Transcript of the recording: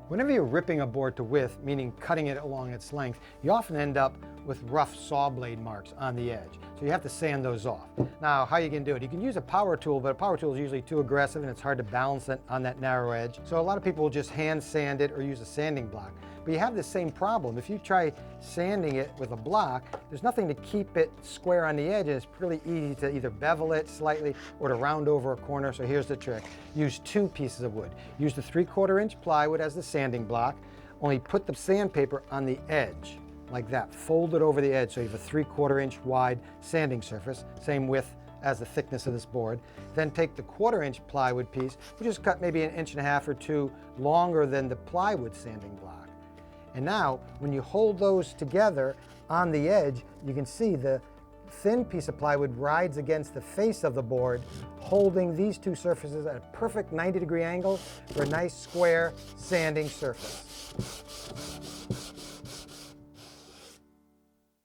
Whenever you're ripping a board to width, meaning cutting it along its length, you often end up with rough saw blade marks on the edge. So you have to sand those off. Now, how you can do it? You can use a power tool, but a power tool is usually too aggressive and it's hard to balance it on that narrow edge. So a lot of people will just hand sand it or use a sanding block. But you have the same problem. If you try sanding it with a block, there's nothing to keep it square on the edge, and it's really easy to either bevel it slightly or to round over a corner. So here's the trick. Use two pieces of wood. Use the 3/4 inch plywood as the sanding block, only put the sandpaper on the edge, like that. Fold it over the edge so you have a 3/4 inch wide sanding surface, same width as the thickness of this board. Then take the 1/4 inch plywood piece, which is cut maybe 1.5 or 2 inches longer than the plywood sanding block. And now, when you hold those together on the edge, you can see the thin piece of plywood rides against the face of the board, holding these two surfaces at a perfect 90-degree angle for a nice square sanding surface.